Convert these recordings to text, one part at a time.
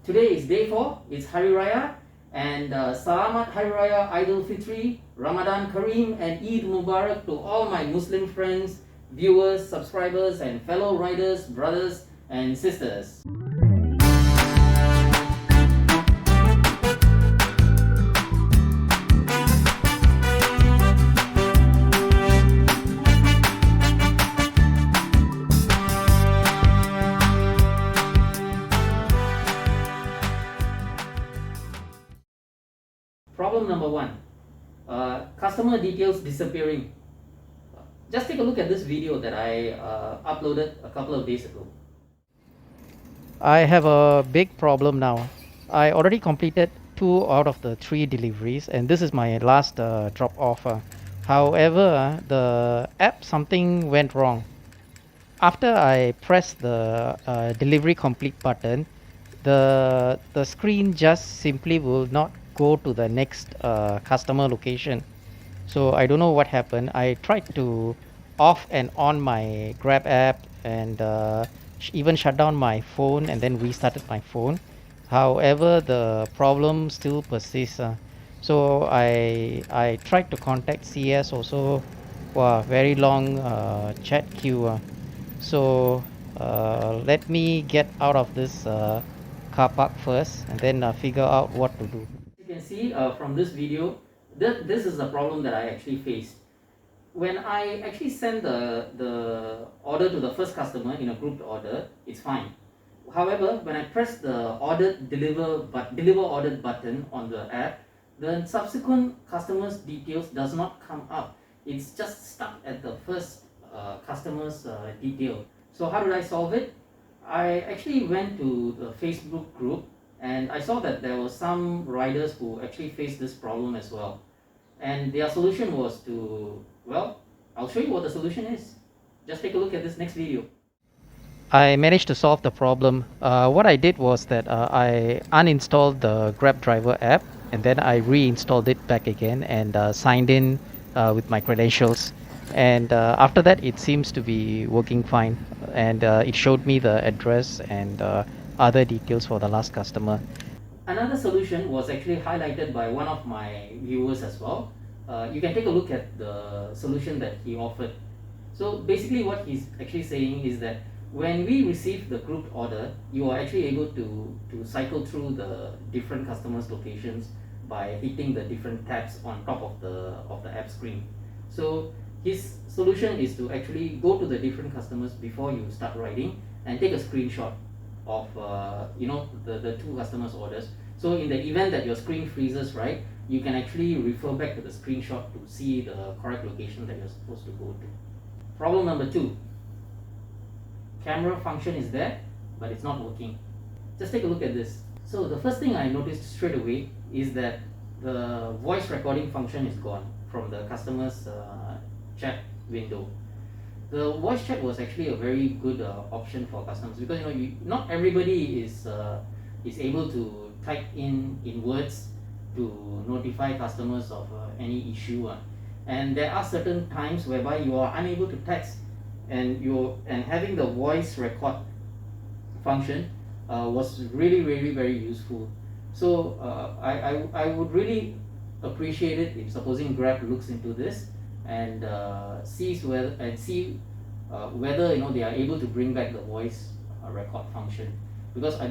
Today is day 4, it's Hari Raya, and Salamat Hari Raya, Idul Fitri, Ramadan Kareem, and Eid Mubarak to all my Muslim friends, viewers, subscribers, and fellow riders, brothers, and sisters. Problem number 1, customer details disappearing. Just take a look at this video that I uploaded a couple of days ago. I have a big problem now. I already completed 2 out of the 3 deliveries, and this is my last drop off. However, the app, something went wrong. After I press the delivery complete button, the screen just simply will not go to the next customer location. So I don't know what happened. I tried to off and on my Grab app and even shut down my phone and then restarted my phone. However, the problem still persists. So I tried to contact CS also. Wow, very long chat queue. So let me get out of this car park first and then figure out what to do. You can see from this video that this is the problem that I actually faced. When I actually send the order to the first customer in a grouped order, it's fine. However, when I press the deliver ordered button on the app, the subsequent customer's details does not come up. It's just stuck at the first customer's detail. So how did I solve it? I actually went to the Facebook group and I saw that there were some riders who actually faced this problem as well. And their solution was to, well, I'll show you what the solution is. Just take a look at this next video. I managed to solve the problem. What I did was that I uninstalled the Grab driver app and then I reinstalled it back again and signed in with my credentials. And after that, it seems to be working fine. And it showed me the address and other details for the last customer. Another solution was actually highlighted by one of my viewers as well. You can take a look at the solution that he offered. So basically what he's actually saying is that when we receive the grouped order, you are actually able to cycle through the different customers' locations by hitting the different tabs on top of the app screen. So his solution is to actually go to the different customers before you start riding and take a screenshot of the 2 customers' orders. So in the event that your screen freezes, right, you can actually refer back to the screenshot to see the correct location that you're supposed to go to. Problem number 2, camera function is there but it's not working. Just take a look at this. So the first thing I noticed straight away is that the voice recording function is gone from the customer's chat window. The voice chat was actually a very good option for customers because not everybody is able to type in words to notify customers of any issue, and there are certain times whereby you are unable to text, and having the voice record function was really very useful. So I would really appreciate it if supposing Grab looks into this and sees whether they are able to bring back the voice record function, because I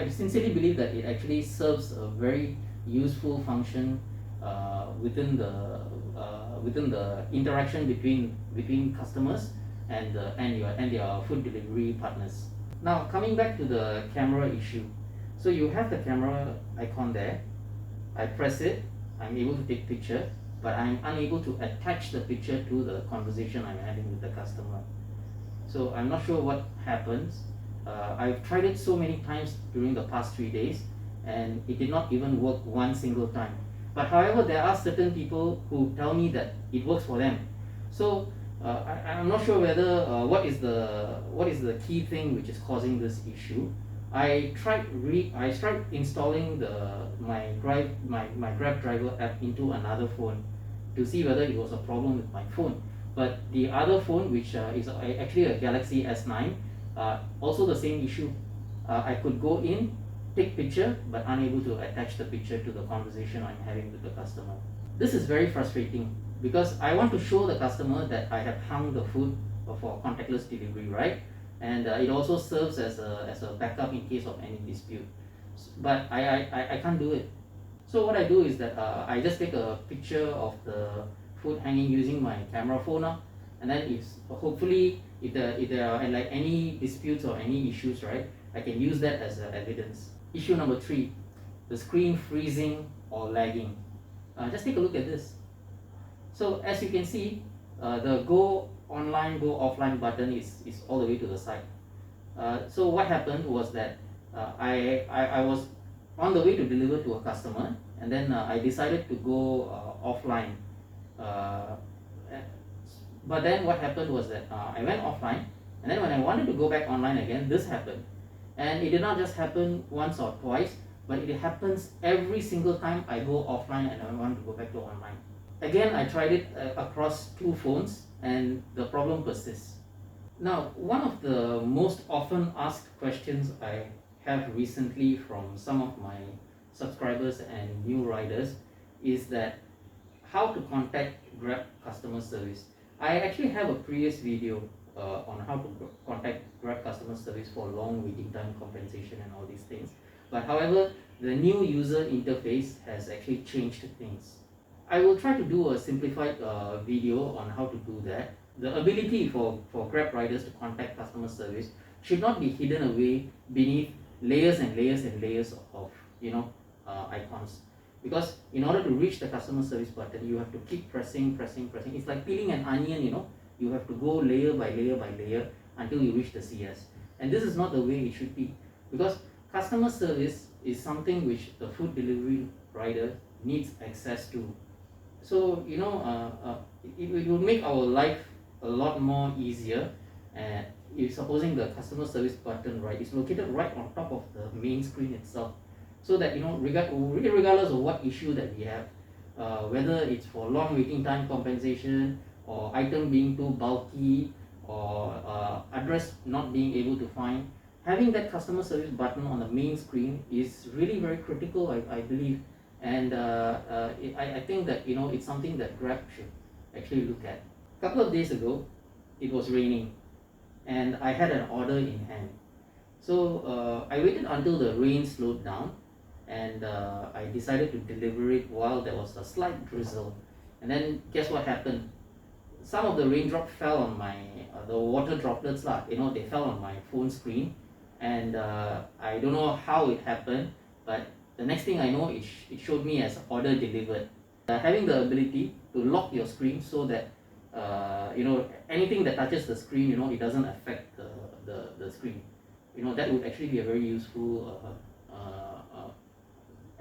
sincerely believe that it actually serves a very useful function within the interaction between customers and their food delivery partners. Now coming back to the camera issue, so you have the camera icon there. I press it, I'm able to take picture, but I'm unable to attach the picture to the conversation I'm having with the customer. So I'm not sure what happens. I've tried it so many times during the past 3 days and it did not even work one single time. But however, there are certain people who tell me that it works for them. So I'm not sure whether what is the key thing which is causing this issue. I tried installing my Grab driver app into another phone to see whether it was a problem with my phone. But the other phone, which is actually a Galaxy S9, also the same issue. I could go in, take picture, but unable to attach the picture to the conversation I'm having with the customer. This is very frustrating because I want to show the customer that I have hung the food for contactless delivery, right? And it also serves as a backup in case of any dispute. But I can't do it. So what I do is that I just take a picture of the food hanging using my camera phone now, and then if hopefully if there are like any disputes or any issues, right, I can use that as evidence. Issue number 3, the screen freezing or lagging. Just take a look at this. So as you can see, the go online, go offline button is all the way to the side. So what happened was that I was on the way to deliver to a customer, and then I decided to go offline. But then what happened was that I went offline, and then when I wanted to go back online again, this happened. And it did not just happen once or twice, but it happens every single time I go offline and I want to go back to online. Again, I tried it across 2 phones, and the problem persists. Now, one of the most often asked questions I have recently from some of my subscribers and new riders is that how to contact Grab customer service. I actually have a previous video on how to contact Grab customer service for long waiting time compensation and all these things. But however, the new user interface has actually changed things. I will try to do a simplified video on how to do that. The ability for Grab riders to contact customer service should not be hidden away beneath layers and layers and layers of icons. Because in order to reach the customer service button, you have to keep pressing. It's like peeling an onion, you have to go layer by layer until you reach the CS. And this is not the way it should be, because customer service is something which the food delivery rider needs access to. So it will make our life a lot more easier. And if supposing the customer service button, right, is located right on top of the main screen itself, so that regardless of what issue that we have, whether it's for long waiting time compensation, or item being too bulky, or address not being able to find, having that customer service button on the main screen is really very critical, I believe. And I think that it's something that Grab should actually look at. A couple of days ago, it was raining, and I had an order in hand. So I waited until the rain slowed down, and I decided to deliver it while there was a slight drizzle. And then guess what happened? Some of the raindrop fell on my the water droplets they fell on my phone screen, and I don't know how it happened, but the next thing I know, it showed me as order delivered. Having the ability to lock your screen so that anything that touches the screen, it doesn't affect the screen. That would actually be a very useful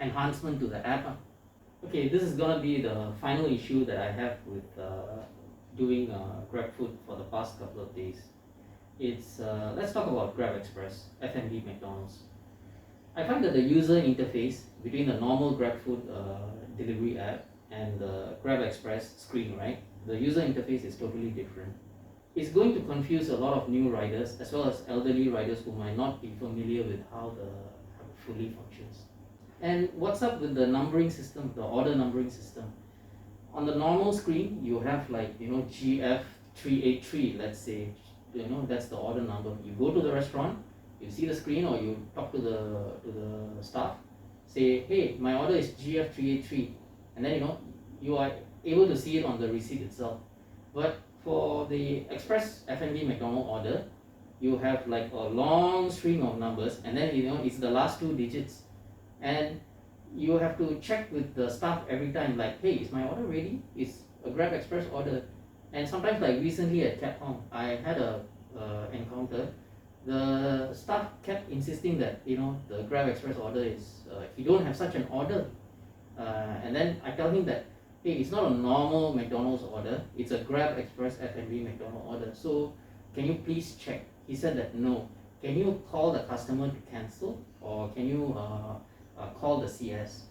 enhancement to the app. Okay, this is gonna be the final issue that I have with doing Grabfood for the past couple of days. It's let's talk about GrabExpress, FnB McDonald's. I find that the user interface between the normal Grabfood delivery app and the GrabExpress screen, right? The user interface is totally different. It's going to confuse a lot of new riders as well as elderly riders who might not be familiar with how the app fully functions. And what's up with the numbering system, the order numbering system? On the normal screen, you have GF383, let's say, that's the order number. You go to the restaurant, you see the screen, or you talk to the staff, say, hey, my order is GF383, and then you are able to see it on the receipt itself. But for the Express FnB McDonald order, you have like a long string of numbers, and then it's the last 2 digits, and you have to check with the staff every time, like, hey, is my order ready? Is a GrabExpress order? And sometimes, like recently at Cab Home, I had a encounter. The staff kept insisting that the GrabExpress order is he don't have such an order, and then I tell him that, hey, it's not a normal McDonald's order, it's a GrabExpress FnB McDonald order, so can you please check? He said that no. Can you call the customer to cancel, or can you call the CS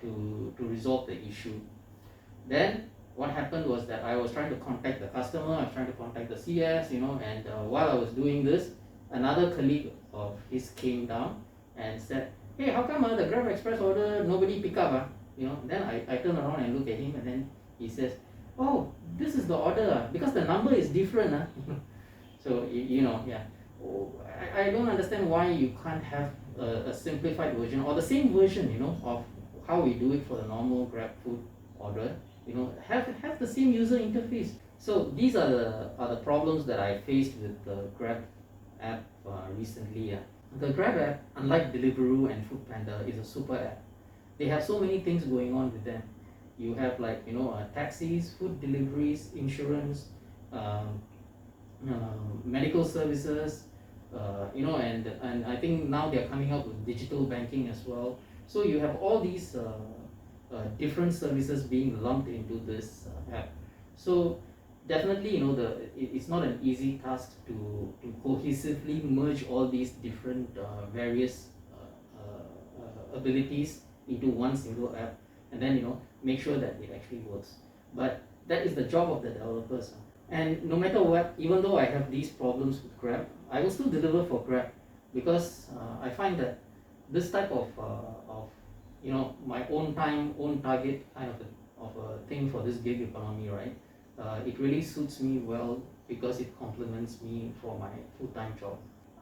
to resolve the issue? Then what happened was that I was trying to contact the customer, I was trying to contact the CS, and while I was doing this, another colleague of his came down and said, "Hey, how come the Grabexpress order nobody pick up? Then I turn around and look at him, and then he says, "Oh, this is the order because the number is different." So yeah. I don't understand why you can't have a simplified version or the same version, of how we do it for the normal Grabfood order. Have the same user interface. So these are the problems that I faced with the Grab app recently. The Grab app, unlike Deliveroo and Foodpanda, is a super app. They have so many things going on with them. You have taxis, food deliveries, insurance, medical services, and I think now they're coming out with digital banking as well. So you have all these different services being lumped into this app. So definitely, it's not an easy task to cohesively merge all these different various abilities into one single app, and then make sure that it actually works. But that is the job of the developers. And no matter what, even though I have these problems with Grab, I will still deliver for Grab, because I find that this type of my own time, own target kind of a thing for this gig economy, right? It really suits me well because it complements me for my full-time job.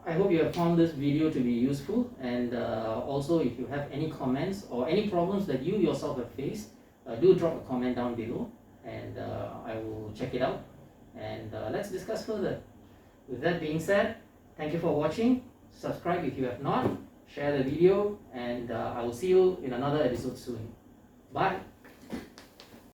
I hope you have found this video to be useful, and also if you have any comments or any problems that you yourself have faced, do drop a comment down below, and I will check it out, and let's discuss further. With that being said, thank you for watching. Subscribe if you have not, share the video, and I will see you in another episode soon. Bye.